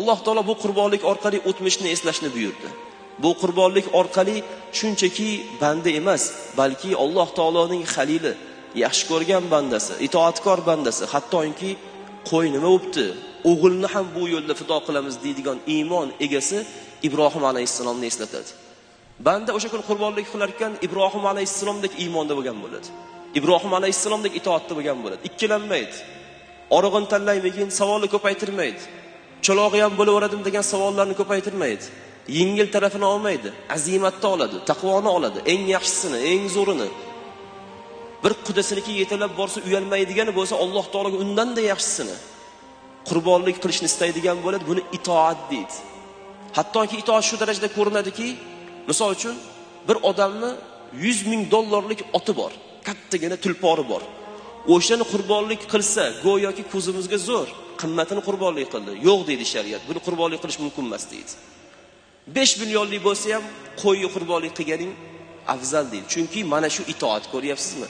Alloh taolo bu qurbonlik orqali o'tmishni eslashni buyurdi. Bu qurbonlik orqali shunchaki banda emas, balki Alloh taoloning xalili, yaxshi ko'rgan bandasi, itoatkor bandasi, hattoki qo'y nima bo'pti, o'g'ilni ham bu yo'lda fido qilamiz deydigan iymon egasi Ibrohim alayhissalomni eslatadi. Banda o'sha kun qurbonlik qilar ekan, Ibrohim alayhissalomdek iymonda bo'lgan bo'ladi. Ibrohim alayhissalomdek itoatda bo'lgan bo'ladi. Ikkilanmaydi. Orig'in tanlaymikin, savolni ko'paytirmaydi. Cho'log'i ham bo'laverdim degan savollarni ko'paytirmaydi. Yengil tarafini olmaydi, azimatni oladi, taqvoni oladi, eng yaxshisini, eng zo'rini. Bir qudasiniki yetalab borsa uyalmaydigani bo'lsa, Alloh taologa undan-da yaxshisini qurbonlik qilishni istaydigan bo'ladi. Buni itoat deydi. Hattoki itoat shu darajada ko'rinadiki, misol uchun bir odamni $100,000 oti bor, kattagina tulpori bor. O'shani qurbonlik qilsa, go'yoki ko'zimizga zo'r, qimmatini qurbonlik qildi. Yo'q deydi shariat. Buni qurbonlik qilish mumkin emas deydi. 5 millionlik bo'lsa ham qo'yni qurbonlik qilganing afzal deydi. Chunki mana shu itoat, ko'ryapsizmi?